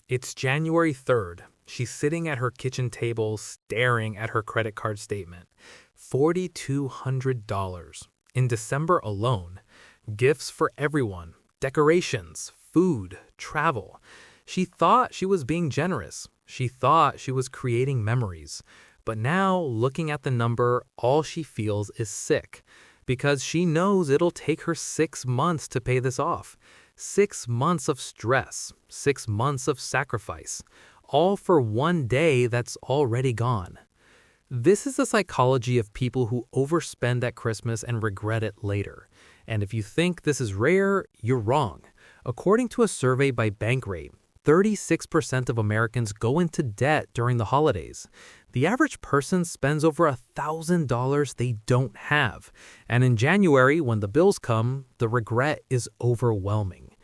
It's January 3rd. She's sitting at her kitchen table staring at her credit card statement. $4,200. In December alone. Gifts for everyone, decorations, food, travel. She thought she was being generous. She thought she was creating memories. But now, looking at the number, all she feels is sick. Because she knows it'll take her 6 months to pay this off. 6 months of stress, 6 months of sacrifice, all for one day that's already gone. This is the psychology of people who overspend at Christmas and regret it later. And if you think this is rare, you're wrong. According to a survey by Bankrate, 36% of Americans go into debt during the holidays. The average person spends over $1,000 they don't have. And in January, when the bills come, the regret is overwhelming.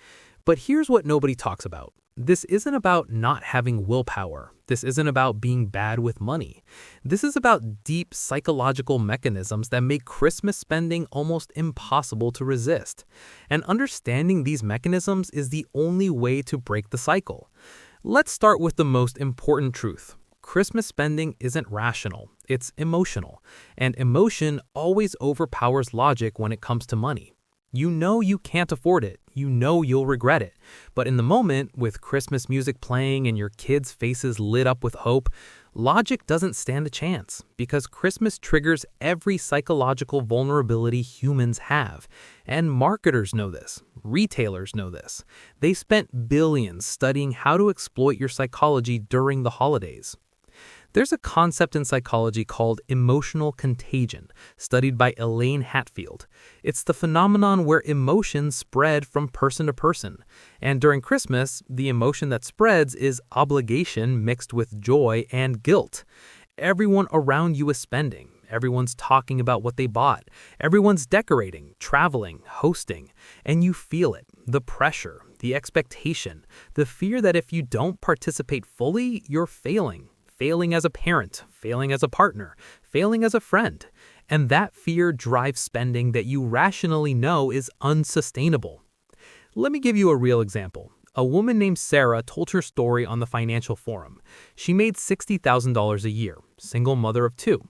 But here's what nobody talks about. This isn't about not having willpower. This isn't about being bad with money. This is about deep psychological mechanisms that make Christmas spending almost impossible to resist. And understanding these mechanisms is the only way to break the cycle. Let's start with the most important truth. Christmas spending isn't rational, it's emotional. And emotion always overpowers logic when it comes to money. You know you can't afford it. You know you'll regret it. But in the moment, with Christmas music playing and your kids' faces lit up with hope, logic doesn't stand a chance because Christmas triggers every psychological vulnerability humans have. And marketers know this. Retailers know this. They spent billions studying how to exploit your psychology during the holidays. There's a concept in psychology called emotional contagion, studied by Elaine Hatfield. It's the phenomenon where emotions spread from person to person. And during Christmas, the emotion that spreads is obligation mixed with joy and guilt. Everyone around you is spending. Everyone's talking about what they bought. Everyone's decorating, traveling, hosting. And you feel it, the pressure, the expectation, the fear that if you don't participate fully, you're failing. Failing as a parent, failing as a partner, failing as a friend. And that fear drives spending that you rationally know is unsustainable. Let me give you a real example. A woman named Sarah told her story on the Financial Forum. She made $60,000 a year, single mother of 2.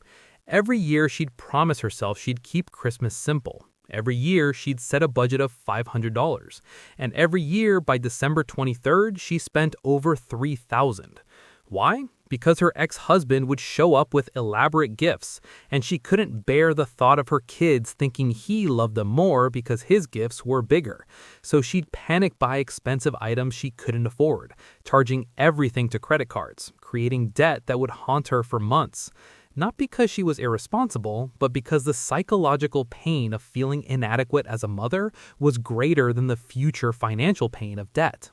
Every year she'd promise herself she'd keep Christmas simple. Every year she'd set a budget of $500. And every year by December 23rd, she spent over $3,000. Why? Because her ex-husband would show up with elaborate gifts, and she couldn't bear the thought of her kids thinking he loved them more because his gifts were bigger. So she'd panic buy expensive items she couldn't afford, charging everything to credit cards, creating debt that would haunt her for months. Not because she was irresponsible, but because the psychological pain of feeling inadequate as a mother was greater than the future financial pain of debt.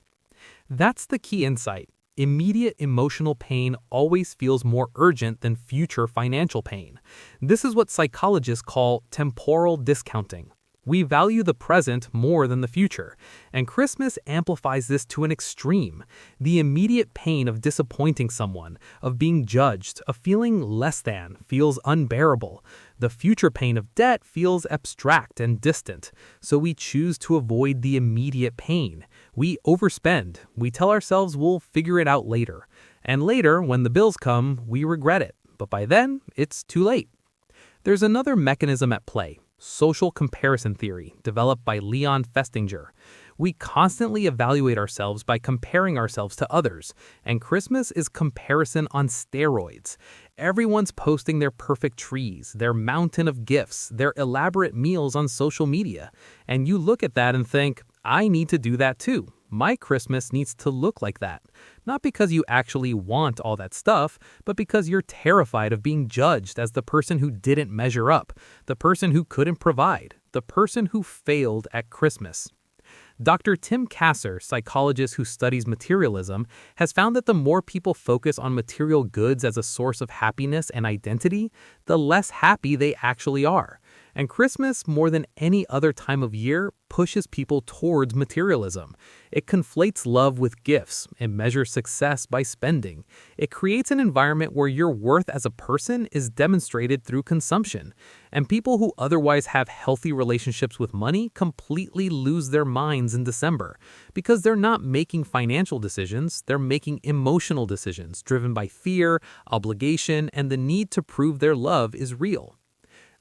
That's the key insight. Immediate emotional pain always feels more urgent than future financial pain. This is what psychologists call temporal discounting. We value the present more than the future, and Christmas amplifies this to an extreme. The immediate pain of disappointing someone, of being judged, of feeling less than, feels unbearable. The future pain of debt feels abstract and distant, so we choose to avoid the immediate pain. We overspend. We tell ourselves we'll figure it out later. And later, when the bills come, we regret it. But by then, it's too late. There's another mechanism at play. Social comparison theory, developed by Leon Festinger. We constantly evaluate ourselves by comparing ourselves to others, and Christmas is comparison on steroids. Everyone's posting their perfect trees, their mountain of gifts, their elaborate meals on social media, and you look at that and think, I need to do that too. My Christmas needs to look like that. Not because you actually want all that stuff, but because you're terrified of being judged as the person who didn't measure up, the person who couldn't provide, the person who failed at Christmas. Dr. Tim Kasser, psychologist who studies materialism, has found that the more people focus on material goods as a source of happiness and identity, the less happy they actually are. And Christmas, more than any other time of year, pushes people towards materialism. It conflates love with gifts and measures success by spending. It creates an environment where your worth as a person is demonstrated through consumption. And people who otherwise have healthy relationships with money completely lose their minds in December because they're not making financial decisions, they're making emotional decisions driven by fear, obligation, and the need to prove their love is real.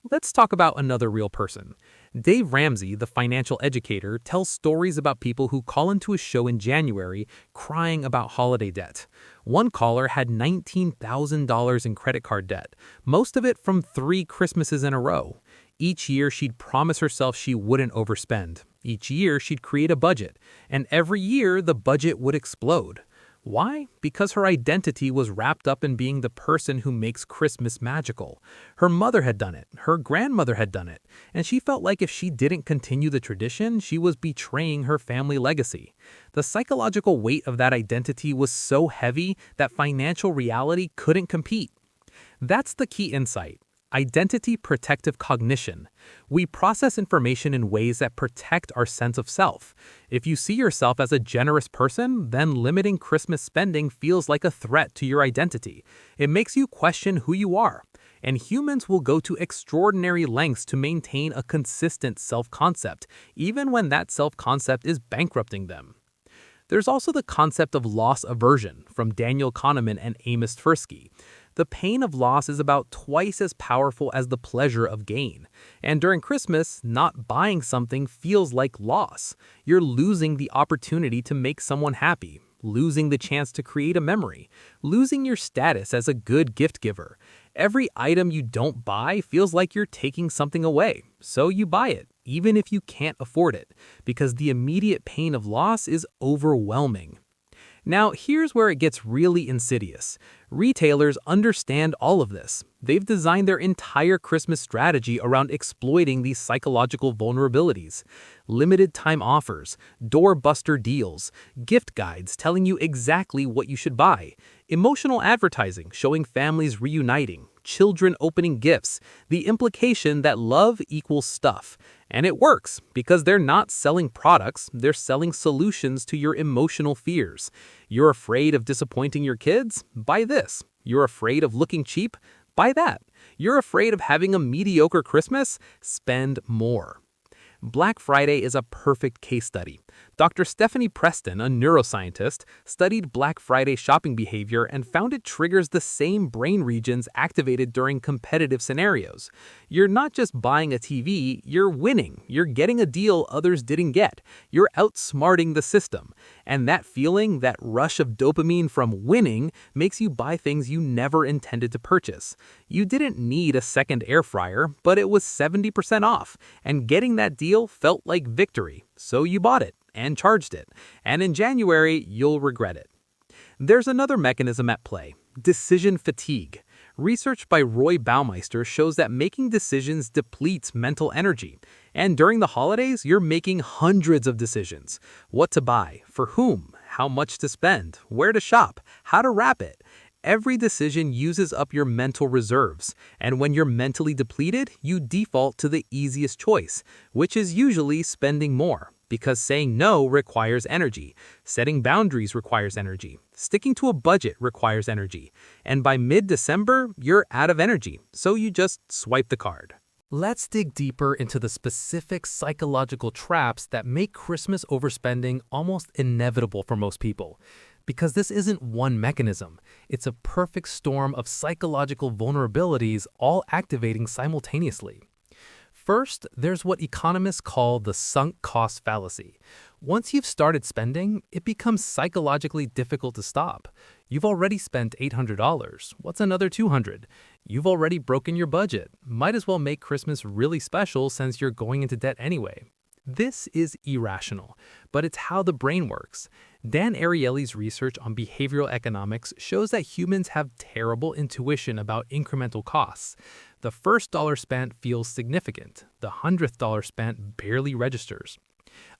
Let's talk about another real person. Dave Ramsey, the financial educator, tells stories about people who call into a show in January crying about holiday debt. One caller had $19,000 in credit card debt, most of it from 3 Christmases in a row. Each year, she'd promise herself she wouldn't overspend. Each year, she'd create a budget. And every year, the budget would explode. Why? Because her identity was wrapped up in being the person who makes Christmas magical. Her mother had done it, her grandmother had done it, and she felt like if she didn't continue the tradition, she was betraying her family legacy. The psychological weight of that identity was so heavy that financial reality couldn't compete. That's the key insight. Identity protective cognition. We process information in ways that protect our sense of self. If you see yourself as a generous person, then limiting Christmas spending feels like a threat to your identity. It makes you question who you are. And humans will go to extraordinary lengths to maintain a consistent self-concept, even when that self-concept is bankrupting them. There's also the concept of loss aversion from Daniel Kahneman and Amos Tversky. The pain of loss is about twice as powerful as the pleasure of gain. And during Christmas, not buying something feels like loss. You're losing the opportunity to make someone happy, losing the chance to create a memory, losing your status as a good gift giver. Every item you don't buy feels like you're taking something away, so you buy it, even if you can't afford it, because the immediate pain of loss is overwhelming. Now, here's where it gets really insidious. Retailers understand all of this. They've designed their entire Christmas strategy around exploiting these psychological vulnerabilities. Limited time offers, doorbuster deals, gift guides telling you exactly what you should buy, emotional advertising showing families reuniting, children opening gifts, the implication that love equals stuff. And it works because they're not selling products, they're selling solutions to your emotional fears. You're afraid of disappointing your kids? Buy this. You're afraid of looking cheap? Buy that. You're afraid of having a mediocre Christmas? Spend more. Black Friday is a perfect case study. Dr. Stephanie Preston, a neuroscientist, studied Black Friday shopping behavior and found it triggers the same brain regions activated during competitive scenarios. You're not just buying a TV, you're winning. You're getting a deal others didn't get. You're outsmarting the system. And that feeling, that rush of dopamine from winning, makes you buy things you never intended to purchase. You didn't need a second air fryer, but it was 70% off, and getting that deal felt like victory, so you bought it and charged it, and in January, you'll regret it. There's another mechanism at play: decision fatigue. Research by Roy Baumeister shows that making decisions depletes mental energy. And during the holidays, you're making hundreds of decisions. What to buy, for whom, how much to spend, where to shop, how to wrap it. Every decision uses up your mental reserves, and when you're mentally depleted, you default to the easiest choice, which is usually spending more, because saying no requires energy, setting boundaries requires energy, sticking to a budget requires energy, and by mid-December, you're out of energy, so you just swipe the card. Let's dig deeper into the specific psychological traps that make Christmas overspending almost inevitable for most people. Because this isn't one mechanism, it's a perfect storm of psychological vulnerabilities all activating simultaneously. First, there's what economists call the sunk cost fallacy. Once you've started spending, it becomes psychologically difficult to stop. You've already spent $800. What's another $200? You've already broken your budget. Might as well make Christmas really special since you're going into debt anyway. This is irrational, but it's how the brain works. Dan Ariely's research on behavioral economics shows that humans have terrible intuition about incremental costs. The first dollar spent feels significant. The 100th dollar spent barely registers.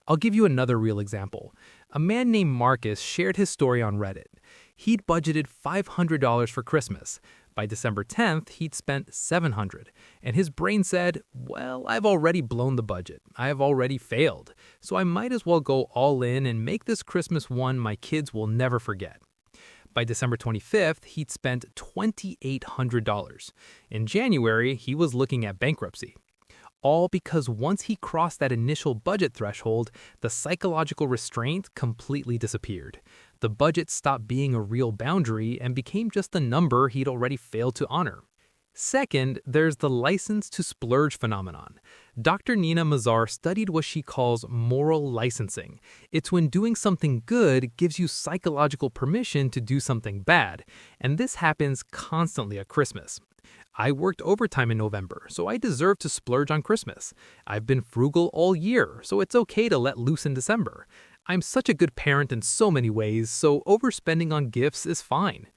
I'll give you another real example. A man named Marcus shared his story on Reddit. He'd budgeted $500 for Christmas, By December 10th, he'd spent $700, and his brain said, well, I've already blown the budget. I have already failed, so I might as well go all in and make this Christmas one my kids will never forget. By December 25th, he'd spent $2,800. In January, he was looking at bankruptcy. All because once he crossed that initial budget threshold, the psychological restraint completely disappeared. The budget stopped being a real boundary and became just a number he'd already failed to honor. Second, there's the license to splurge phenomenon. Dr. Nina Mazar studied what she calls moral licensing. It's when doing something good gives you psychological permission to do something bad, and this happens constantly at Christmas. I worked overtime in November, so I deserve to splurge on Christmas. I've been frugal all year, so it's okay to let loose in December. I'm such a good parent in so many ways, so overspending on gifts is fine.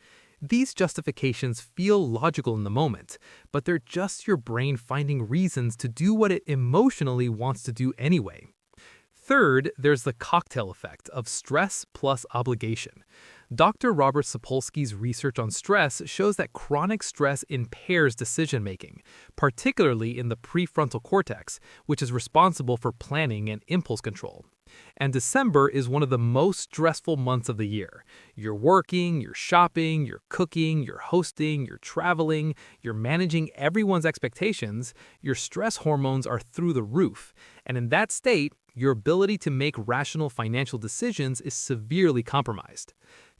These justifications feel logical in the moment, but they're just your brain finding reasons to do what it emotionally wants to do anyway. Third, there's the cocktail effect of stress plus obligation. Dr. Robert Sapolsky's research on stress shows that chronic stress impairs decision-making, particularly in the prefrontal cortex, which is responsible for planning and impulse control. And December is one of the most stressful months of the year. You're working, you're shopping, you're cooking, you're hosting, you're traveling, you're managing everyone's expectations. Your stress hormones are through the roof. And in that state, your ability to make rational financial decisions is severely compromised.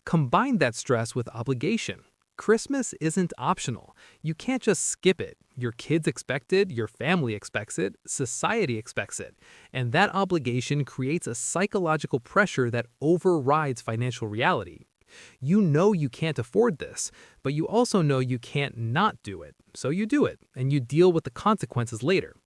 Combine that stress with obligation. Christmas isn't optional. You can't just skip it. Your kids expect it, your family expects it, society expects it. And that obligation creates a psychological pressure that overrides financial reality. You know you can't afford this, but you also know you can't not do it. So you do it, and you deal with the consequences later.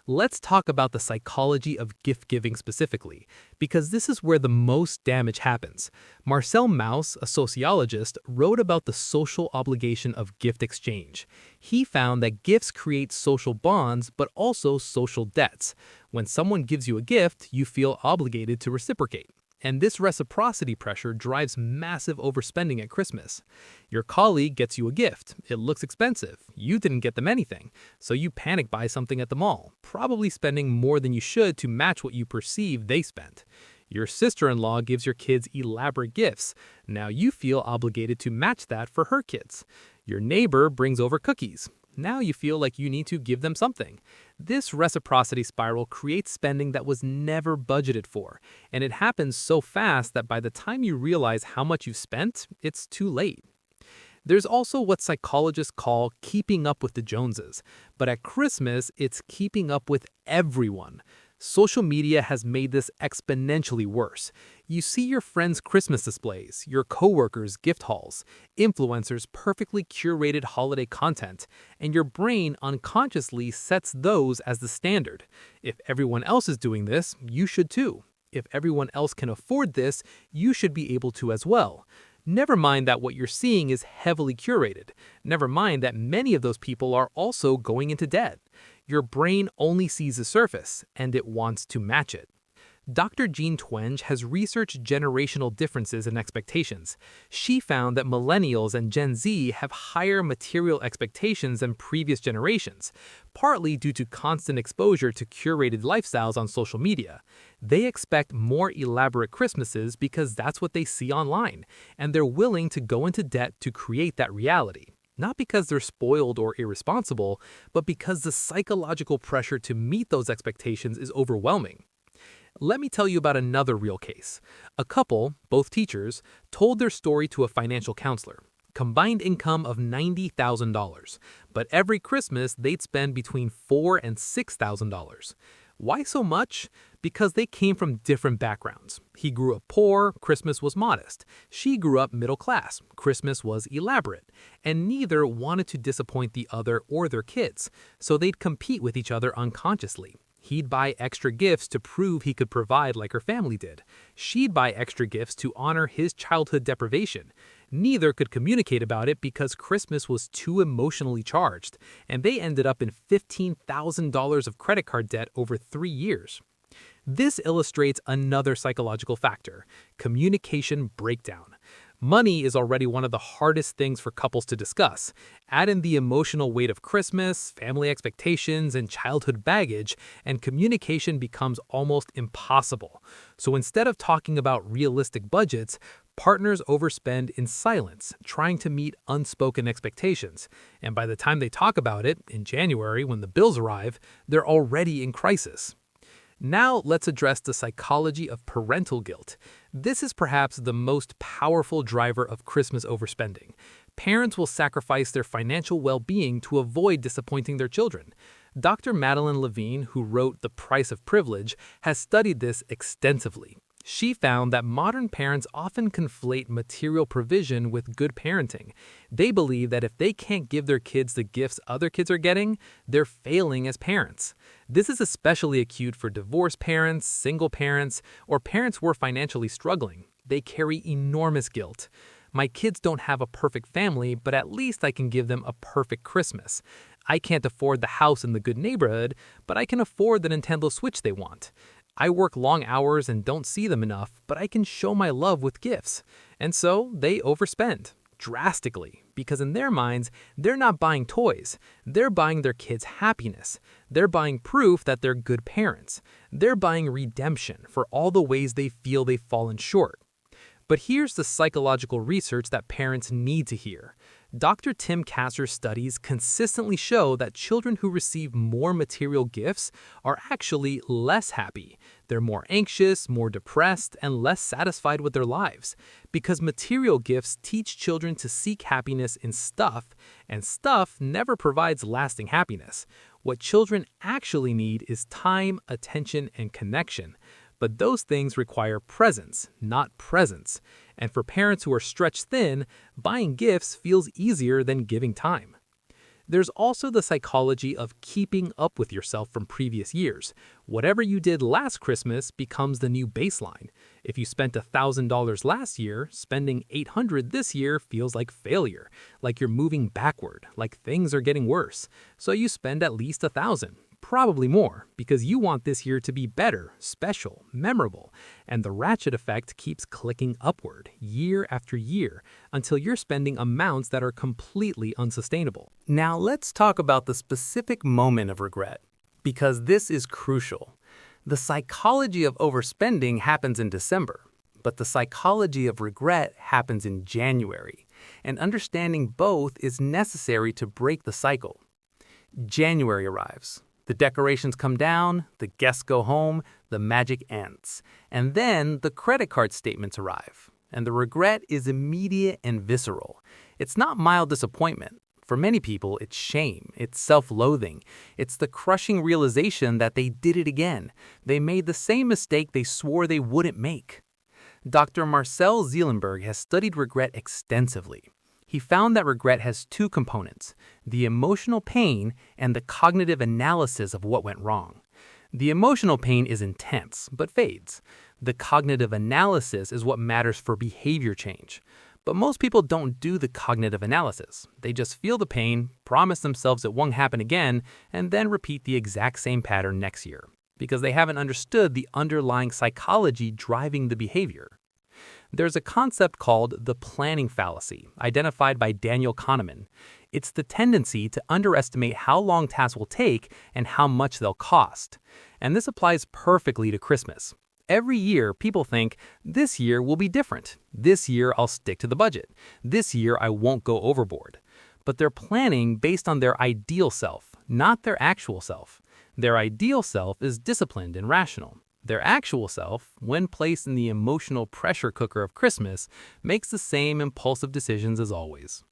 Let's talk about the psychology of gift giving specifically, because this is where the most damage happens. Marcel Mauss, a sociologist, wrote about the social obligation of gift exchange. He found that gifts create social bonds, but also social debts. When someone gives you a gift, you feel obligated to reciprocate. And this reciprocity pressure drives massive overspending at Christmas. Your colleague gets you a gift. It looks expensive. You didn't get them anything. So you panic buy something at the mall, probably spending more than you should to match what you perceive they spent. Your sister-in-law gives your kids elaborate gifts. Now you feel obligated to match that for her kids. Your neighbor brings over cookies. Now you feel like you need to give them something. This reciprocity spiral creates spending that was never budgeted for, and it happens so fast that by the time you realize how much you've spent, it's too late. There's also what psychologists call keeping up with the Joneses, but at Christmas, it's keeping up with everyone. Social media has made this exponentially worse. You see your friends' Christmas displays, your coworkers' gift hauls, influencers' perfectly curated holiday content, and your brain unconsciously sets those as the standard. If everyone else is doing this, you should too. If everyone else can afford this, you should be able to as well. Never mind that what you're seeing is heavily curated. Never mind that many of those people are also going into debt. Your brain only sees the surface, and it wants to match it. Dr. Jean Twenge has researched generational differences in expectations. She found that millennials and Gen Z have higher material expectations than previous generations, partly due to constant exposure to curated lifestyles on social media. They expect more elaborate Christmases because that's what they see online, and they're willing to go into debt to create that reality. Not because they're spoiled or irresponsible, but because the psychological pressure to meet those expectations is overwhelming. Let me tell you about another real case. A couple, both teachers, told their story to a financial counselor. Combined income of $90,000, but every Christmas they'd spend between $4,000 and $6,000. Why so much? Because they came from different backgrounds. He grew up poor, Christmas was modest. She grew up middle class, Christmas was elaborate. And neither wanted to disappoint the other or their kids, so they'd compete with each other unconsciously. He'd buy extra gifts to prove he could provide like her family did. She'd buy extra gifts to honor his childhood deprivation. Neither could communicate about it because Christmas was too emotionally charged, and they ended up in $15,000 of credit card debt over 3 years. This illustrates another psychological factor: communication breakdown. Money is already one of the hardest things for couples to discuss. Add in the emotional weight of Christmas, family expectations, and childhood baggage, and communication becomes almost impossible. So instead of talking about realistic budgets, partners overspend in silence, trying to meet unspoken expectations. And by the time they talk about it, in January when the bills arrive, they're already in crisis. Now let's address the psychology of parental guilt. This is perhaps the most powerful driver of Christmas overspending. Parents will sacrifice their financial well-being to avoid disappointing their children. Dr. Madeline Levine, who wrote The Price of Privilege, has studied this extensively. She found that modern parents often conflate material provision with good parenting. They believe that if they can't give their kids the gifts other kids are getting, they're failing as parents. This is especially acute for divorced parents, single parents, or parents who are financially struggling. They carry enormous guilt. My kids don't have a perfect family, but at least I can give them a perfect Christmas. I can't afford the house in the good neighborhood, but I can afford the Nintendo Switch they want. I work long hours and don't see them enough, but I can show my love with gifts. And so they overspend drastically because in their minds, they're not buying toys. They're buying their kids' happiness. They're buying proof that they're good parents. They're buying redemption for all the ways they feel they've fallen short. But here's the psychological research that parents need to hear. Dr. Tim Kasser's studies consistently show that children who receive more material gifts are actually less happy. They're more anxious, more depressed, and less satisfied with their lives. Because material gifts teach children to seek happiness in stuff, and stuff never provides lasting happiness. What children actually need is time, attention, and connection. But those things require presence, not presents. And for parents who are stretched thin, buying gifts feels easier than giving time. There's also the psychology of keeping up with yourself from previous years. Whatever you did last Christmas becomes the new baseline. If you spent $1,000 last year, spending $800 this year feels like failure, like you're moving backward, like things are getting worse. So you spend at least $1,000. Probably more, because you want this year to be better, special, memorable, and the ratchet effect keeps clicking upward year after year until you're spending amounts that are completely unsustainable. Now let's talk about the specific moment of regret, because this is crucial. The psychology of overspending happens in December, but the psychology of regret happens in January, and understanding both is necessary to break the cycle. January arrives. The decorations come down, the guests go home, the magic ends. And then the credit card statements arrive. And the regret is immediate and visceral. It's not mild disappointment. For many people, it's shame, it's self-loathing. It's the crushing realization that they did it again. They made the same mistake they swore they wouldn't make. Dr. Marcel Zielenberg has studied regret extensively. He found that regret has two components, the emotional pain and the cognitive analysis of what went wrong. The emotional pain is intense, but fades. The cognitive analysis is what matters for behavior change. But most people don't do the cognitive analysis. They just feel the pain, promise themselves it won't happen again, and then repeat the exact same pattern next year, because they haven't understood the underlying psychology driving the behavior. There's a concept called the planning fallacy, identified by Daniel Kahneman. It's the tendency to underestimate how long tasks will take and how much they'll cost. And this applies perfectly to Christmas. Every year, people think, this year will be different. This year, I'll stick to the budget. This year, I won't go overboard. But they're planning based on their ideal self, not their actual self. Their ideal self is disciplined and rational. Their actual self, when placed in the emotional pressure cooker of Christmas, makes the same impulsive decisions as always.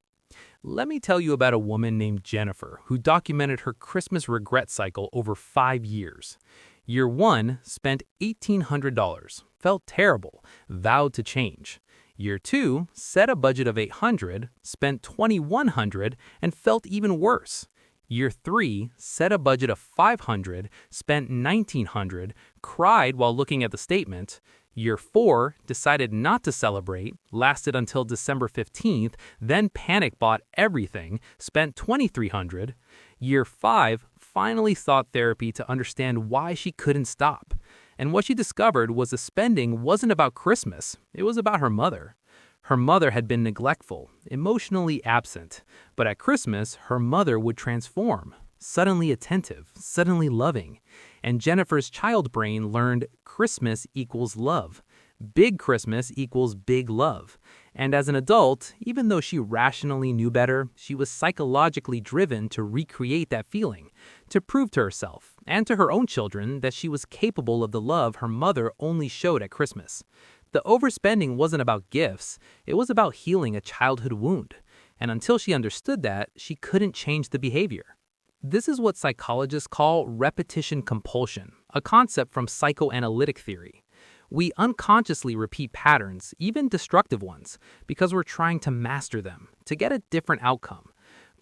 Let me tell you about a woman named Jennifer who documented her Christmas regret cycle over 5 years. Year 1, spent $1,800, felt terrible, vowed to change. Year 2, set a budget of $800, spent $2,100, and felt even worse. Year 3, set a budget of $500, spent $1,900, cried while looking at the statement. Year 4, decided not to celebrate, lasted until December 15th, then panic bought everything, spent $2,300. Year 5, finally sought therapy to understand why she couldn't stop. And what she discovered was the spending wasn't about Christmas, it was about her mother. Her mother had been neglectful, emotionally absent, but at Christmas, her mother would transform, suddenly attentive, suddenly loving. And Jennifer's child brain learned Christmas equals love. Big Christmas equals big love. And as an adult, even though she rationally knew better, she was psychologically driven to recreate that feeling, to prove to herself and to her own children that she was capable of the love her mother only showed at Christmas. The overspending wasn't about gifts, it was about healing a childhood wound. And until she understood that, she couldn't change the behavior. This is what psychologists call repetition compulsion, a concept from psychoanalytic theory. We unconsciously repeat patterns, even destructive ones, because we're trying to master them, to get a different outcome.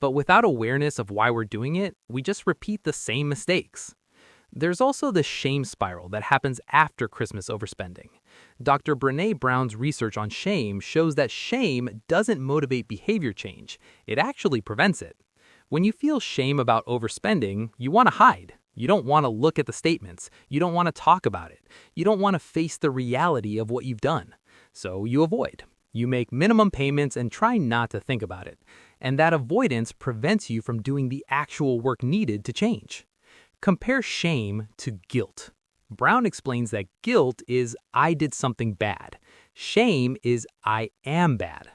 But without awareness of why we're doing it, we just repeat the same mistakes. There's also the shame spiral that happens after Christmas overspending. Dr. Brené Brown's research on shame shows that shame doesn't motivate behavior change, it actually prevents it. When you feel shame about overspending, you want to hide. You don't want to look at the statements. You don't want to talk about it. You don't want to face the reality of what you've done. So you avoid. You make minimum payments and try not to think about it. And that avoidance prevents you from doing the actual work needed to change. Compare shame to guilt. Brown explains that guilt is I did something bad. Shame is I am bad.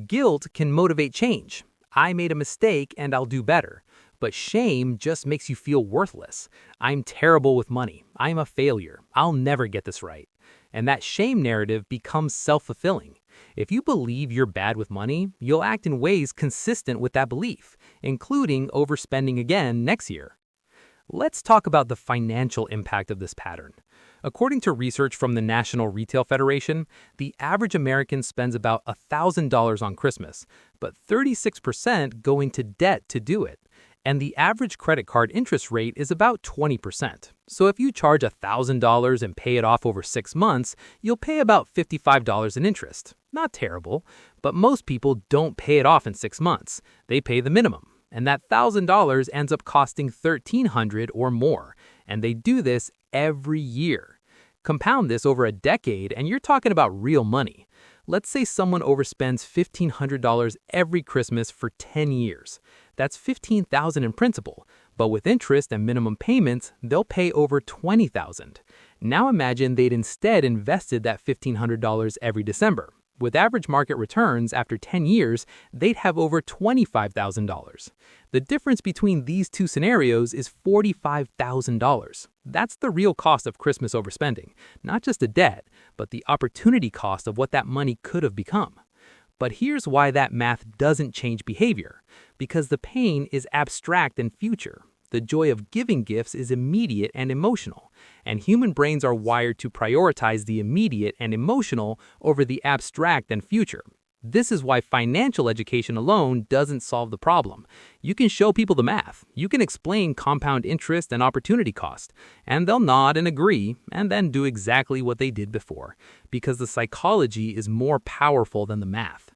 Guilt can motivate change. I made a mistake and I'll do better. But shame just makes you feel worthless. I'm terrible with money. I'm a failure. I'll never get this right. And that shame narrative becomes self-fulfilling. If you believe you're bad with money, you'll act in ways consistent with that belief, including overspending again next year. Let's talk about the financial impact of this pattern. According to research from the National Retail Federation, the average American spends about $1,000 on Christmas, but 36% go into debt to do it. And the average credit card interest rate is about 20%. So if you charge $1,000 and pay it off over 6 months, you'll pay about $55 in interest. Not terrible, but most people don't pay it off in 6 months. They pay the minimum. And that $1,000 ends up costing $1,300 or more. And they do this every year. Compound this over a decade and you're talking about real money. Let's say someone overspends $1,500 every Christmas for 10 years. That's $15,000 in principal, but with interest and minimum payments, they'll pay over $20,000. Now imagine they'd instead invested that $1,500 every December. With average market returns after 10 years, they'd have over $25,000. The difference between these two scenarios is $45,000. That's the real cost of Christmas overspending, not just the debt, but the opportunity cost of what that money could have become. But here's why that math doesn't change behavior. Because the pain is abstract and future. The joy of giving gifts is immediate and emotional. And human brains are wired to prioritize the immediate and emotional over the abstract and future. This is why financial education alone doesn't solve the problem. You can show people the math. You can explain compound interest and opportunity cost. And they'll nod and agree, and then do exactly what they did before. Because the psychology is more powerful than the math.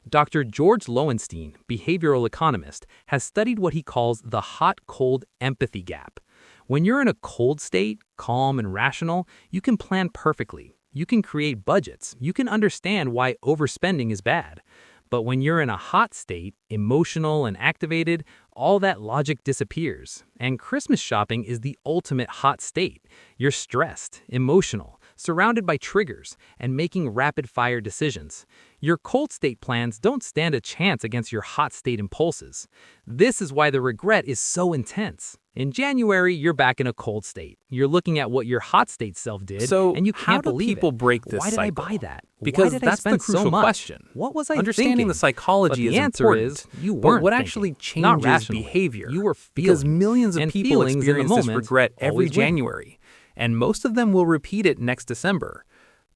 Dr. George Lowenstein, behavioral economist, has studied what he calls the hot-cold empathy gap. When you're in a cold state, calm and rational, you can plan perfectly. You can create budgets. You can understand why overspending is bad. But when you're in a hot state, emotional and activated, all that logic disappears. And Christmas shopping is the ultimate hot state. You're stressed, emotional, surrounded by triggers, and making rapid-fire decisions. Your cold state plans don't stand a chance against your hot state impulses. This is why the regret is so intense. In January, you're back in a cold state. You're looking at what your hot state self did, and you can't believe it. How do people break this cycle? cycle? Why did I buy that? Because Why did that's I spend the crucial so much? question. What was I Understanding thinking? the psychology But the is answer important, is you but weren't what thinking. actually Not changes rationally. behavior? You were because feeling. millions of And people feelings in the experience this moment regret every always win. January, and most of them will repeat it next December.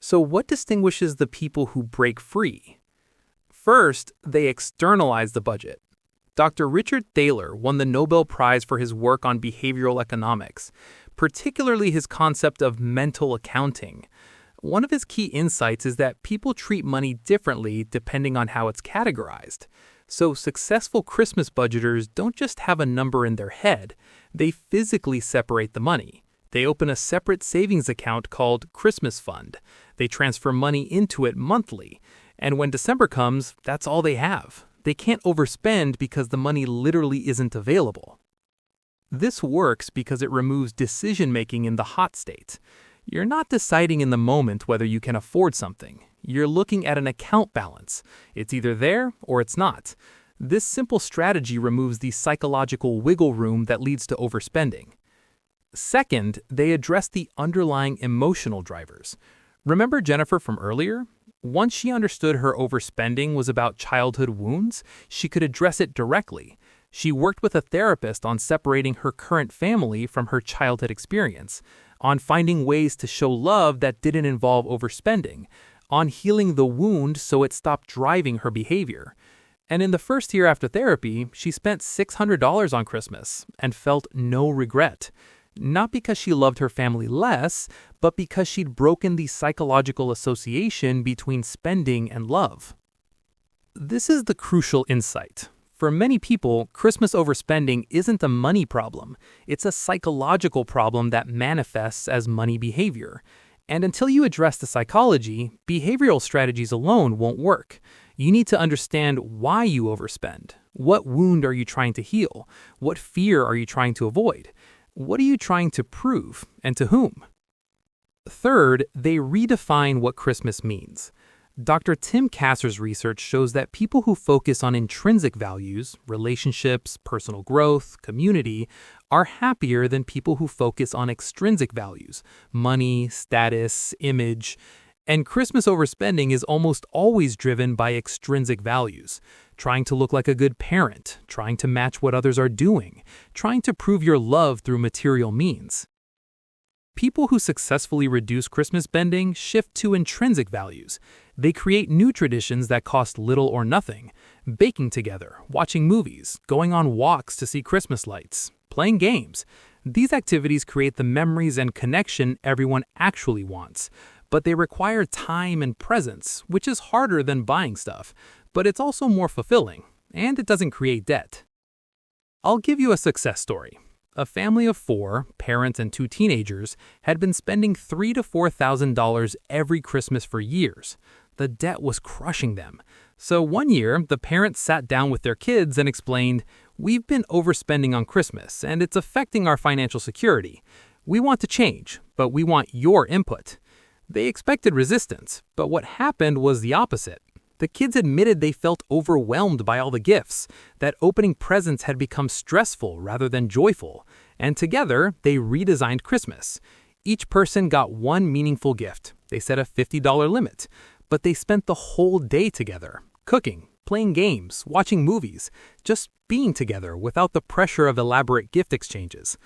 So what distinguishes the people who break free? First, they externalize the budget. Dr. Richard Thaler won the Nobel Prize for his work on behavioral economics, particularly his concept of mental accounting. One of his key insights is that people treat money differently depending on how it's categorized. So successful Christmas budgeters don't just have a number in their head, they physically separate the money. They open a separate savings account called Christmas Fund. They transfer money into it monthly. And when December comes, that's all they have. They can't overspend because the money literally isn't available. This works because it removes decision-making in the hot state. You're not deciding in the moment whether you can afford something. You're looking at an account balance. It's either there or it's not. This simple strategy removes the psychological wiggle room that leads to overspending. Second, they address the underlying emotional drivers. Remember Jennifer from earlier? Once she understood her overspending was about childhood wounds, she could address it directly. She worked with a therapist on separating her current family from her childhood experience, on finding ways to show love that didn't involve overspending, on healing the wound so it stopped driving her behavior. And in the first year after therapy, she spent $600 on Christmas and felt no regret. Not because she loved her family less, but because she'd broken the psychological association between spending and love. This is the crucial insight. For many people, Christmas overspending isn't a money problem. It's a psychological problem that manifests as money behavior. And until you address the psychology, behavioral strategies alone won't work. You need to understand why you overspend. What wound are you trying to heal? What fear are you trying to avoid? What are you trying to prove, and to whom? Third, they redefine what Christmas means. Dr. Tim Kasser's research shows that people who focus on intrinsic values, relationships, personal growth, community, are happier than people who focus on extrinsic values, money, status, image. And Christmas overspending is almost always driven by extrinsic values. Trying to look like a good parent, trying to match what others are doing, trying to prove your love through material means. People who successfully reduce Christmas spending shift to intrinsic values. They create new traditions that cost little or nothing. Baking together, watching movies, going on walks to see Christmas lights, playing games. These activities create the memories and connection everyone actually wants. But they require time and presence, which is harder than buying stuff. But it's also more fulfilling, and it doesn't create debt. I'll give you a success story. A family of 4, parents and 2 teenagers, had been spending $3,000 to $4,000 every Christmas for years. The debt was crushing them. So one year, the parents sat down with their kids and explained, "We've been overspending on Christmas, and it's affecting our financial security. We want to change, but we want your input." They expected resistance, but what happened was the opposite. The kids admitted they felt overwhelmed by all the gifts, that opening presents had become stressful rather than joyful, and together they redesigned Christmas. Each person got one meaningful gift. They set a $50 limit, but they spent the whole day together, cooking, playing games, watching movies, just being together without the pressure of elaborate gift exchanges.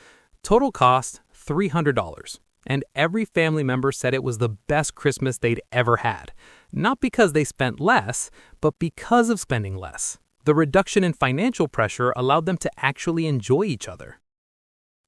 Total cost, $300. And every family member said it was the best Christmas they'd ever had. Not because they spent less, but because of spending less. The reduction in financial pressure allowed them to actually enjoy each other.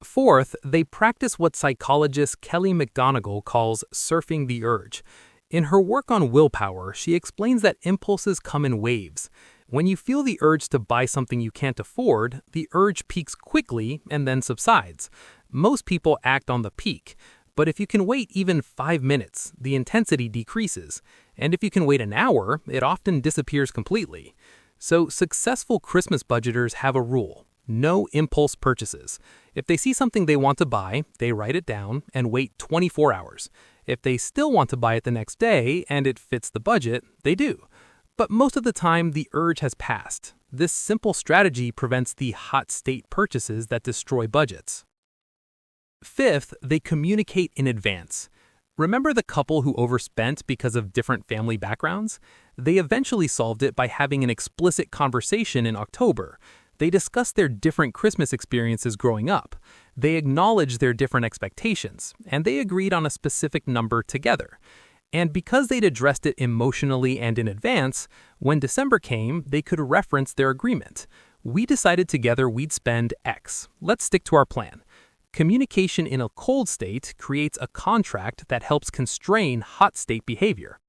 Fourth, they practice what psychologist Kelly McGonigal calls surfing the urge. In her work on willpower, she explains that impulses come in waves. When you feel the urge to buy something you can't afford, the urge peaks quickly and then subsides. Most people act on the peak. But if you can wait even 5 minutes, the intensity decreases. And if you can wait an hour, it often disappears completely. So successful Christmas budgeters have a rule: no impulse purchases. If they see something they want to buy, they write it down and wait 24 hours. If they still want to buy it the next day and it fits the budget, they do. But most of the time, the urge has passed. This simple strategy prevents the hot state purchases that destroy budgets. Fifth, they communicate in advance. Remember the couple who overspent because of different family backgrounds? They eventually solved it by having an explicit conversation in October. They discussed their different Christmas experiences growing up. They acknowledged their different expectations, and they agreed on a specific number together. And because they'd addressed it emotionally and in advance, when December came, they could reference their agreement. We decided together we'd spend X. Let's stick to our plan. Communication in a cold state creates a contract that helps constrain hot state behavior.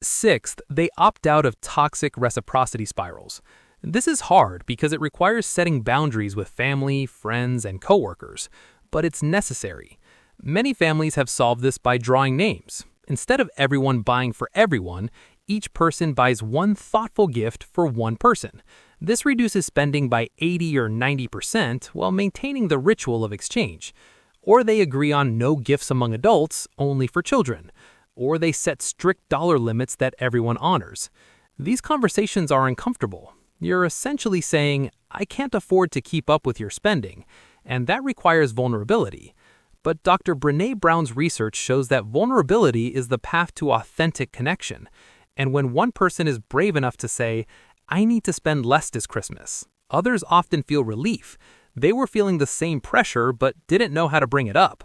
Sixth, they opt out of toxic reciprocity spirals. This is hard because it requires setting boundaries with family, friends, and coworkers, but it's necessary. Many families have solved this by drawing names. Instead of everyone buying for everyone, each person buys one thoughtful gift for one person. This reduces spending by 80 or 90% while maintaining the ritual of exchange. Or they agree on no gifts among adults, only for children. Or they set strict dollar limits that everyone honors. These conversations are uncomfortable. You're essentially saying, I can't afford to keep up with your spending, and that requires vulnerability. But Dr. Brené Brown's research shows that vulnerability is the path to authentic connection. And when one person is brave enough to say, I need to spend less this Christmas, others often feel relief. They were feeling the same pressure but didn't know how to bring it up.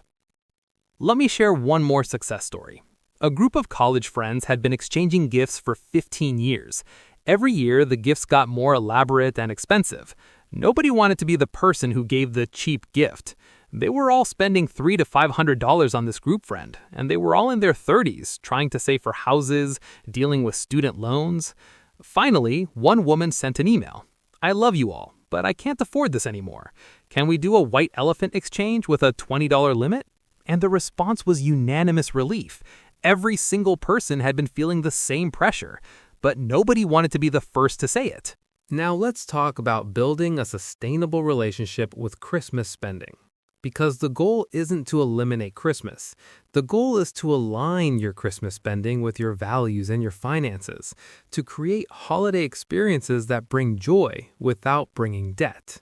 Let me share one more success story. A group of college friends had been exchanging gifts for 15 years. Every year, the gifts got more elaborate and expensive. Nobody wanted to be the person who gave the cheap gift. They were all spending $300 to $500 on this group friend, and they were all in their 30s, trying to save for houses, dealing with student loans. Finally, one woman sent an email. I love you all, but I can't afford this anymore. Can we do a white elephant exchange with a $20 limit? And the response was unanimous relief. Every single person had been feeling the same pressure, but nobody wanted to be the first to say it. Now let's talk about building a sustainable relationship with Christmas spending. Because the goal isn't to eliminate Christmas. The goal is to align your Christmas spending with your values and your finances, to create holiday experiences that bring joy without bringing debt.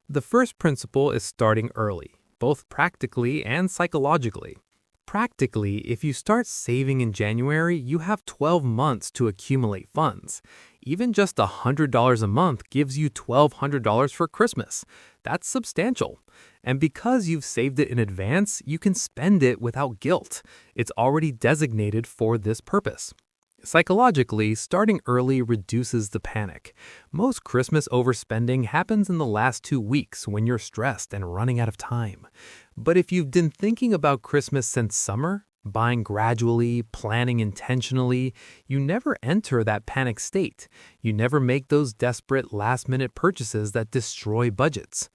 The first principle is starting early, both practically and psychologically. Practically, if you start saving in January, you have 12 months to accumulate funds. Even just $100 a month gives you $1,200 for Christmas. That's substantial. And because you've saved it in advance, you can spend it without guilt. It's already designated for this purpose. Psychologically, starting early reduces the panic. Most Christmas overspending happens in the last 2 weeks when you're stressed and running out of time. But if you've been thinking about Christmas since summer, buying gradually, planning intentionally, you never enter that panic state. You never make those desperate last-minute purchases that destroy budgets.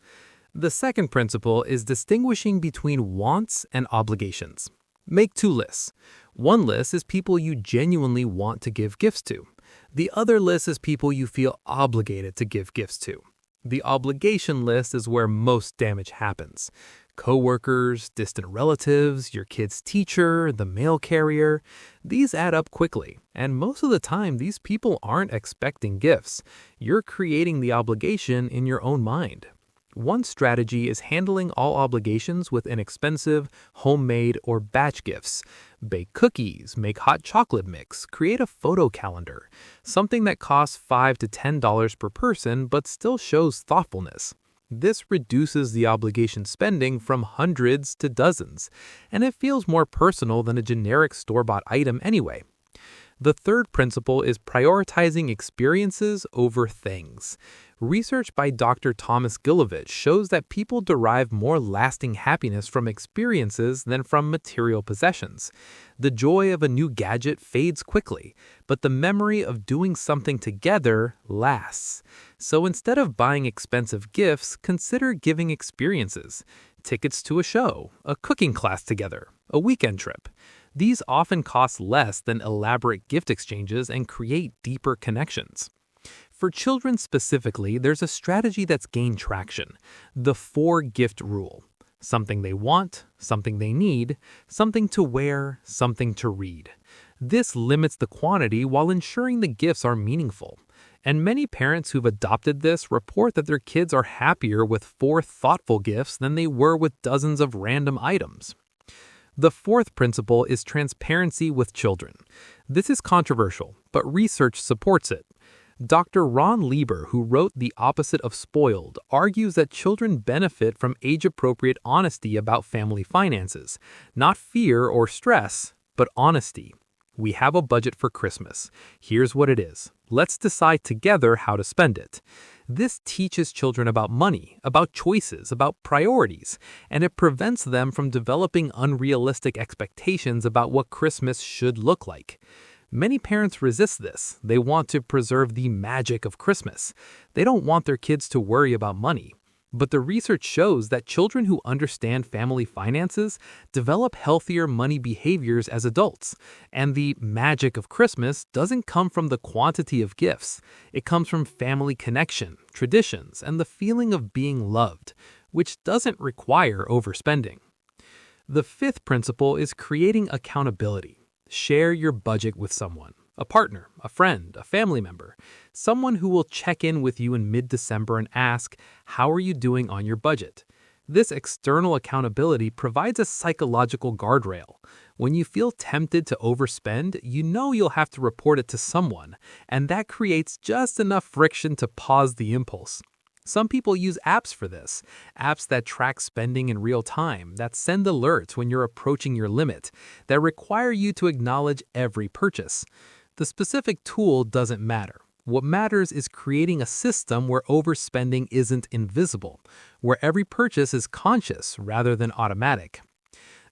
The second principle is distinguishing between wants and obligations. Make 2 lists. One list is people you genuinely want to give gifts to. The other list is people you feel obligated to give gifts to. The obligation list is where most damage happens. Coworkers, distant relatives, your kid's teacher, the mail carrier. These add up quickly, and most of the time these people aren't expecting gifts. You're creating the obligation in your own mind. One strategy is handling all obligations with inexpensive, homemade, or batch gifts. Bake cookies, make hot chocolate mix, create a photo calendar, something that costs $5 to $10 per person but still shows thoughtfulness. This reduces the obligation spending from hundreds to dozens, and it feels more personal than a generic store-bought item anyway. The third principle is prioritizing experiences over things. Research by Dr. Thomas Gilovich shows that people derive more lasting happiness from experiences than from material possessions. The joy of a new gadget fades quickly, but the memory of doing something together lasts. So instead of buying expensive gifts, consider giving experiences. Tickets to a show, a cooking class together, a weekend trip. These often cost less than elaborate gift exchanges and create deeper connections. For children specifically, there's a strategy that's gained traction: the 4-gift rule. Something they want, something they need, something to wear, something to read. This limits the quantity while ensuring the gifts are meaningful. And many parents who've adopted this report that their kids are happier with 4 thoughtful gifts than they were with dozens of random items. The fourth principle is transparency with children. This is controversial, but research supports it. Dr. Ron Lieber, who wrote The Opposite of Spoiled, argues that children benefit from age-appropriate honesty about family finances, not fear or stress, but honesty. We have a budget for Christmas. Here's what it is. Let's decide together how to spend it. This teaches children about money, about choices, about priorities, and it prevents them from developing unrealistic expectations about what Christmas should look like. Many parents resist this. They want to preserve the magic of Christmas. They don't want their kids to worry about money. But the research shows that children who understand family finances develop healthier money behaviors as adults. And the magic of Christmas doesn't come from the quantity of gifts. It comes from family connection, traditions, and the feeling of being loved, which doesn't require overspending. The fifth principle is creating accountability. Share your budget with someone. A partner, a friend, a family member, someone who will check in with you in mid-December and ask, how are you doing on your budget? This external accountability provides a psychological guardrail. When you feel tempted to overspend, you know you'll have to report it to someone, and that creates just enough friction to pause the impulse. Some people use apps for this, apps that track spending in real time, that send alerts when you're approaching your limit, that require you to acknowledge every purchase. The specific tool doesn't matter. What matters is creating a system where overspending isn't invisible, where every purchase is conscious rather than automatic.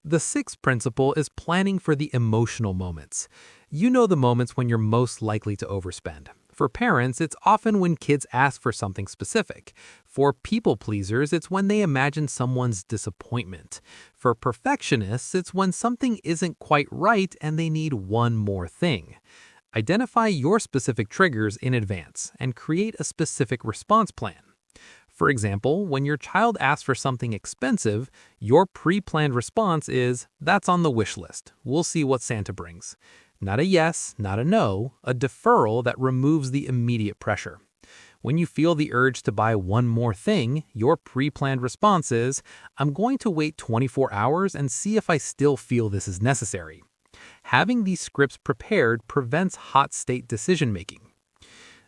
The sixth principle is planning for the emotional moments. You know the moments when you're most likely to overspend. For parents, it's often when kids ask for something specific. For people pleasers, it's when they imagine someone's disappointment. For perfectionists, it's when something isn't quite right and they need one more thing. Identify your specific triggers in advance and create a specific response plan. For example, when your child asks for something expensive, your pre-planned response is, "That's on the wish list. We'll see what Santa brings." Not a yes, not a no, a deferral that removes the immediate pressure. When you feel the urge to buy one more thing, your pre-planned response is, "I'm going to wait 24 hours and see if I still feel this is necessary." Having these scripts prepared prevents hot state decision-making.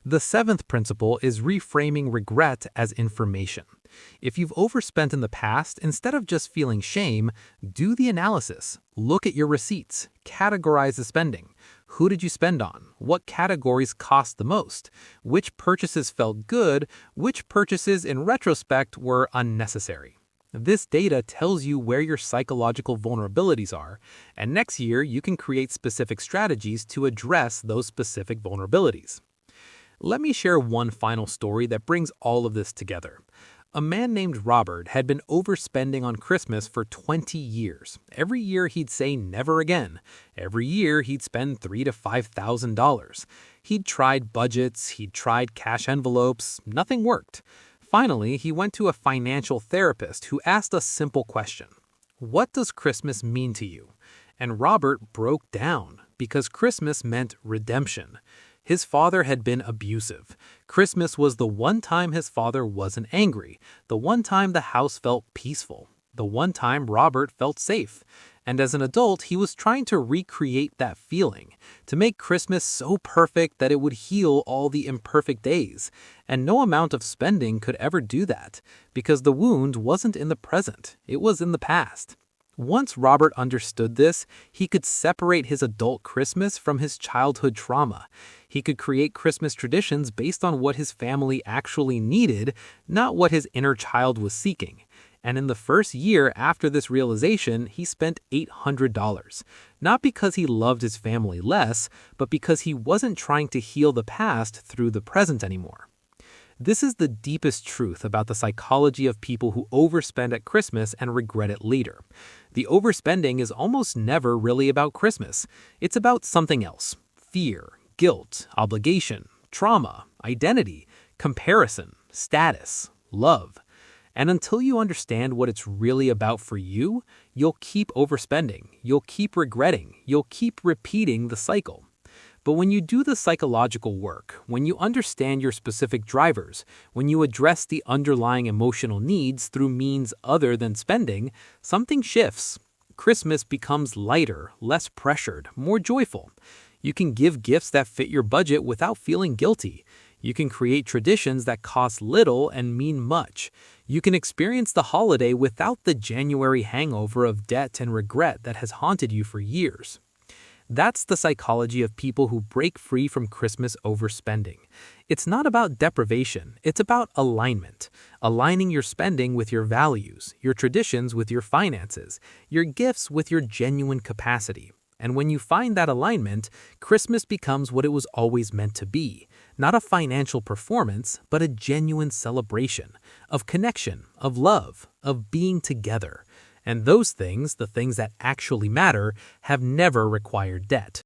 The seventh principle is reframing regret as information. If you've overspent in the past, instead of just feeling shame, do the analysis. Look at your receipts. Categorize the spending. Who did you spend on? What categories cost the most? Which purchases felt good? Which purchases, in retrospect, were unnecessary? This data tells you where your psychological vulnerabilities are, and next year you can create specific strategies to address those specific vulnerabilities. Let me share one final story that brings all of this together. A man named Robert had been overspending on Christmas for 20 years. Every year he'd say never again. Every year he'd spend $3,000 to $5,000. He'd tried budgets, he'd tried cash envelopes, nothing worked. Finally, he went to a financial therapist who asked a simple question. What does Christmas mean to you? And Robert broke down because Christmas meant redemption. His father had been abusive. Christmas was the one time his father wasn't angry, the one time the house felt peaceful, the one time Robert felt safe. And as an adult, he was trying to recreate that feeling, to make Christmas so perfect that it would heal all the imperfect days. And no amount of spending could ever do that, because the wound wasn't in the present, it was in the past. Once Robert understood this, he could separate his adult Christmas from his childhood trauma. He could create Christmas traditions based on what his family actually needed, not what his inner child was seeking. And in the first year after this realization, he spent $800. Not because he loved his family less, but because he wasn't trying to heal the past through the present anymore. This is the deepest truth about the psychology of people who overspend at Christmas and regret it later. The overspending is almost never really about Christmas. It's about something else: fear, guilt, obligation, trauma, identity, comparison, status, love. And until you understand what it's really about for you, you'll keep overspending, you'll keep regretting, you'll keep repeating the cycle. But when you do the psychological work, when you understand your specific drivers, when you address the underlying emotional needs through means other than spending, something shifts. Christmas becomes lighter, less pressured, more joyful. You can give gifts that fit your budget without feeling guilty. You can create traditions that cost little and mean much. You can experience the holiday without the January hangover of debt and regret that has haunted you for years. That's the psychology of people who break free from Christmas overspending. It's not about deprivation, it's about alignment. Aligning your spending with your values, your traditions with your finances, your gifts with your genuine capacity. And when you find that alignment, Christmas becomes what it was always meant to be. Not a financial performance, but a genuine celebration of connection, of love, of being together. And those things, the things that actually matter, have never required debt.